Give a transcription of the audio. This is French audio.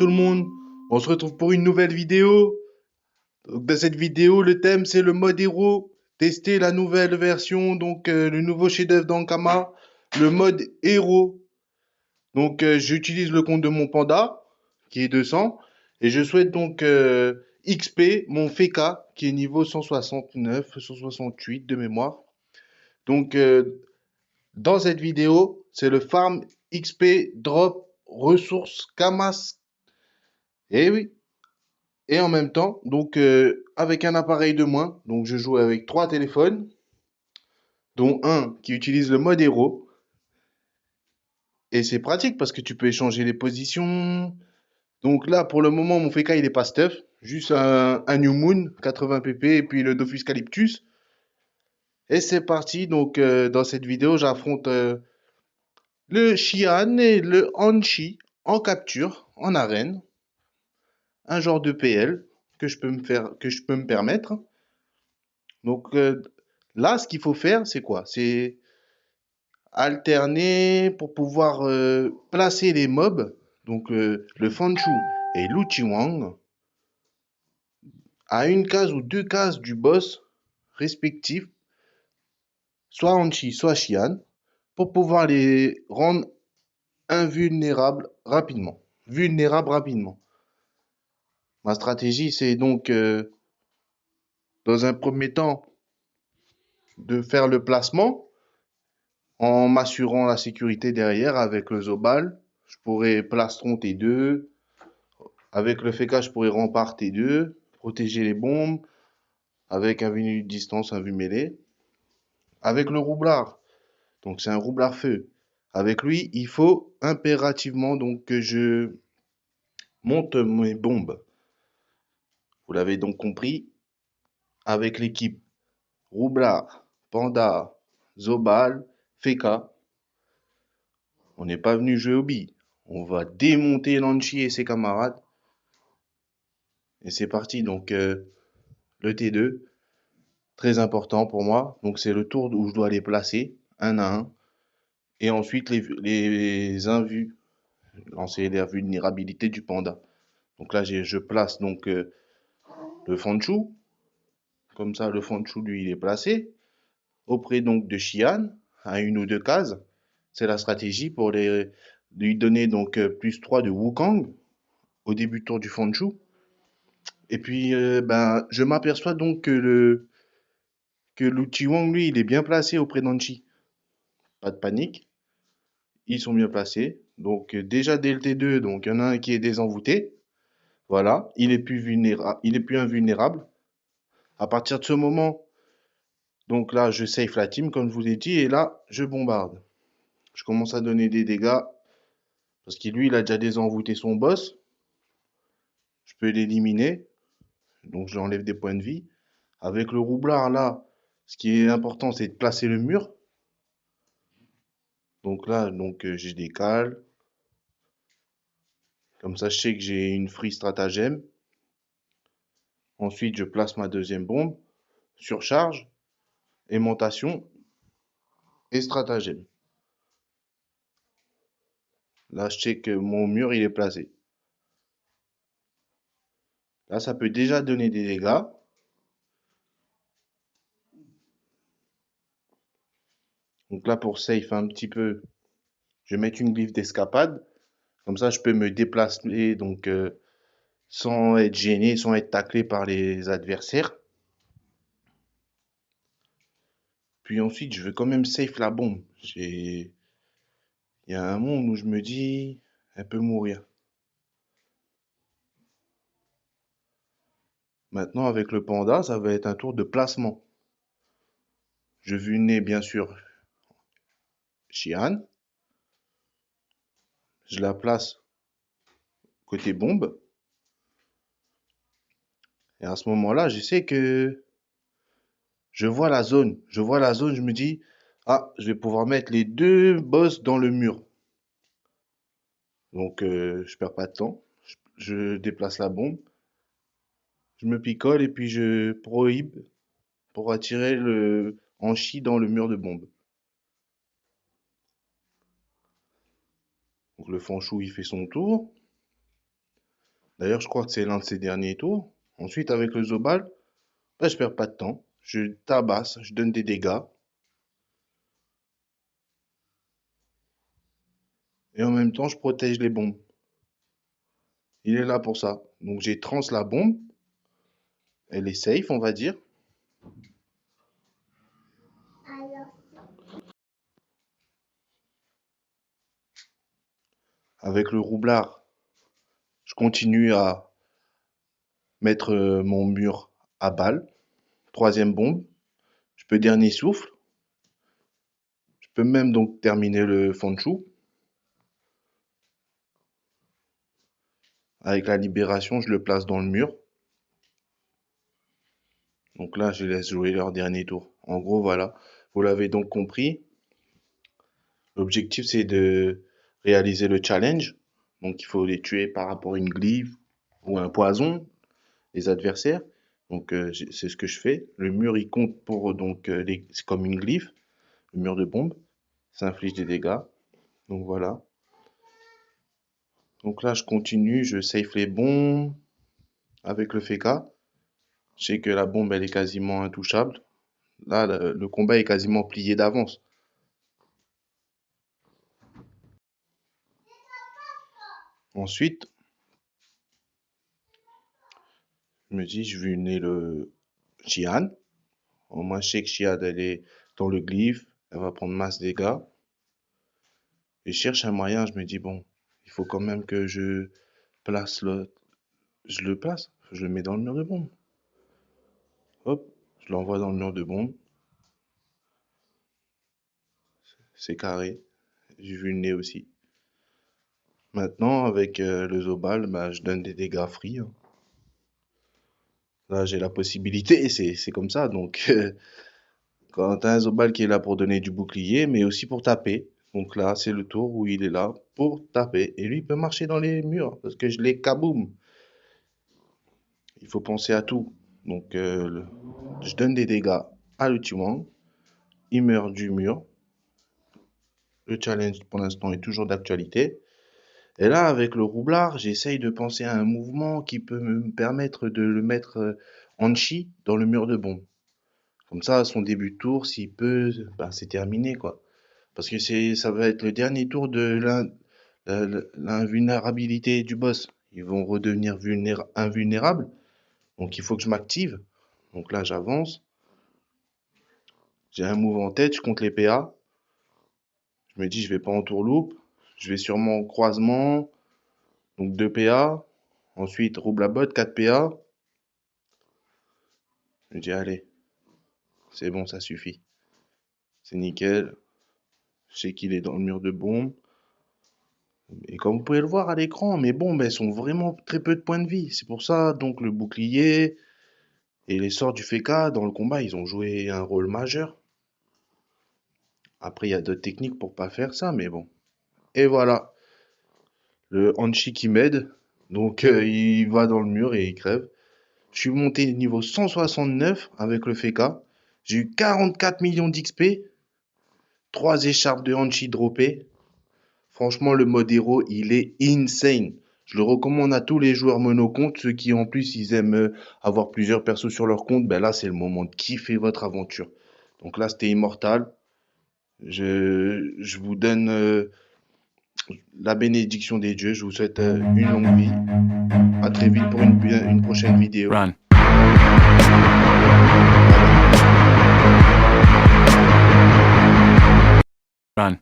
tout le monde, on se retrouve pour une nouvelle vidéo. Donc, dans cette vidéo, le thème c'est le mode héros. Tester la nouvelle version, donc le nouveau chef-d'œuvre d'Ankama, le mode héros. Donc j'utilise le compte de mon panda, qui est 200, et je souhaite donc XP mon Feka, qui est niveau 169, 168 de mémoire. Donc dans cette vidéo, c'est le farm XP drop ressources Kamas. Et oui. Et en même temps, donc avec un appareil de moins, donc je joue avec trois téléphones, dont un qui utilise le mode héros. Et c'est pratique parce que tu peux échanger les positions. Donc là, pour le moment, mon FK il est pas stuff. Juste un New Moon 80 pp et puis le Dofus Calyptus. Et c'est parti. Donc dans cette vidéo, j'affronte le Xian et le Hanshi en capture, en arène. Un genre de PL que je peux me permettre. Donc là, ce qu'il faut faire, c'est quoi? C'est alterner pour pouvoir placer les mobs, donc le Fanchu et l'Uchiwang, à une case ou deux cases du boss respectif, soit Hanchi, soit Xian, pour pouvoir les rendre invulnérables rapidement. Vulnérables rapidement. Ma stratégie, c'est donc, dans un premier temps, de faire le placement en m'assurant la sécurité derrière avec le Zobal. Je pourrais plastron T2. Avec le FK, je pourrais rempart T2, protéger les bombes, avec un vue de distance, un vue mêlée. Avec le roublard, donc c'est un roublard feu. Avec lui, il faut impérativement donc que je monte mes bombes. Vous l'avez donc compris, avec l'équipe roublard, panda, Zobal, Feka, on n'est pas venu jouer au billes. On va démonter Lanchi et ses camarades. Et c'est parti, donc le T2, très important pour moi. Donc c'est le tour où je dois les placer, un à un. Et ensuite les invus, lancer les vulnérabilités du panda. Donc là, je place donc le Fanchu. Comme ça, le Fanchu, lui, il est placé. Auprès donc de Xian, à une ou deux cases. C'est la stratégie pour lui donner donc plus 3 de Wukong au début de tour du Fanchu. Et puis, ben, je m'aperçois donc que l'Uchiwang, lui, il est bien placé auprès d'Anchi. Pas de panique. Ils sont bien placés. Donc, déjà dès le T2, donc il y en a un qui est désenvoûté. Voilà. Il est plus invulnérable. À partir de ce moment, donc là, je safe la team, comme je vous l'ai dit, et là, je bombarde. Je commence à donner des dégâts. Parce que lui, il a déjà désenvoûté son boss. Je peux l'éliminer. Donc, j'enlève des points de vie. Avec le roublard, là, ce qui est important, c'est de placer le mur. Donc là, donc, je décale. Comme ça, je sais que j'ai une free stratagème. Ensuite, je place ma deuxième bombe. Surcharge, aimantation et stratagème. Là, je sais que mon mur, il est placé. Là, ça peut déjà donner des dégâts. Donc là, pour safe un petit peu, je vais mettre une glyphe d'escapade. Comme ça, je peux me déplacer donc sans être gêné, sans être taclé par les adversaires. Puis ensuite, je veux quand même safe la bombe. Il y a un monde où je me dis, elle peut mourir. Maintenant, avec le panda, ça va être un tour de placement. Je vulnais bien sûr Xian. Je la place côté bombe. Et à ce moment-là, je sais que je vois la zone. Je vois la zone, je me dis, ah, je vais pouvoir mettre les deux boss dans le mur. Donc, je perds pas de temps. Je déplace la bombe. Je me picole et puis je prohibe pour attirer le hanchi dans le mur de bombe. Donc, le fanchou, il fait son tour. D'ailleurs, je crois que c'est l'un de ses derniers tours. Ensuite, avec le Zobal, bah, je perds pas de temps. Je tabasse, je donne des dégâts. Et en même temps, je protège les bombes. Il est là pour ça. Donc j'ai trans la bombe. Elle est safe, on va dire. Avec le roublard, je continue à mettre mon mur à balle. Troisième bombe. Je peux dernier souffle. Je peux même donc terminer le Fanchu. Avec la libération, je le place dans le mur. Donc là, je les laisse jouer leur dernier tour. En gros, voilà. Vous l'avez donc compris. L'objectif, c'est de réaliser le challenge. Donc, il faut les tuer par rapport à une glyphe ou un poison, les adversaires. Donc, c'est ce que je fais. Le mur, il compte pour, donc, c'est comme une glyphe, le mur de bombe. Ça inflige des dégâts. Donc, voilà. Donc là, je continue, je safe les bombes avec le FK. Je sais que la bombe, elle est quasiment intouchable. Là, le combat est quasiment plié d'avance. Ensuite, je me dis, je vais unir le Xian. Au moins, je sais que Xian, elle est dans le glyphe. Elle va prendre masse dégâts. Et je cherche un moyen, je me dis, bon, il faut quand même que je place le... Je le place, je le mets dans le mur de bombe. Hop, je l'envoie dans le mur de bombe. C'est carré. J'ai vu le nez aussi. Maintenant, avec le Zobal, bah, je donne des dégâts free, hein. Là, j'ai la possibilité, c'est comme ça. Donc, quand t'as un Zobal qui est là pour donner du bouclier, mais aussi pour taper. Donc là, c'est le tour où il est là pour taper. Et lui, il peut marcher dans les murs, parce que je l'ai kaboom. Il faut penser à tout. Donc, je donne des dégâts à l'Uchiwang. Il meurt du mur. Le challenge, pour l'instant, est toujours d'actualité. Et là, avec le roublard, j'essaye de penser à un mouvement qui peut me permettre de le mettre en chi dans le mur de bombe. Comme ça, à son début de tour, s'il peut, ben, c'est terminé, quoi. Parce que ça va être le dernier tour de l'invulnérabilité du boss. Ils vont redevenir invulnérables. Donc, il faut que je m'active. Donc là, j'avance. J'ai un move en tête, je compte les PA. Je me dis, je vais pas en tourloupe. Je vais sûrement en croisement. Donc 2 PA. Ensuite, rouble à botte, 4 PA. Je me dis, allez, c'est bon, ça suffit. C'est nickel. Je sais qu'il est dans le mur de bombe. Et comme vous pouvez le voir à l'écran, mes bombes, elles sont vraiment très peu de points de vie. C'est pour ça, donc, le bouclier et les sorts du FK dans le combat, ils ont joué un rôle majeur. Après, il y a d'autres techniques pour pas faire ça, mais bon. Et voilà, le Hanchi qui m'aide. Donc, il va dans le mur et il crève. Je suis monté niveau 169 avec le FK. J'ai eu 44 millions d'XP. 3 écharpes de Hanchi droppées. Franchement, le mode héros, il est insane. Je le recommande à tous les joueurs monocompte. Ceux qui, en plus, ils aiment avoir plusieurs persos sur leur compte. Ben là, c'est le moment de kiffer votre aventure. Donc là, c'était Immortal. Je vous donne la bénédiction des dieux. Je vous souhaite une longue vie. À très vite pour une prochaine vidéo. Run. Run.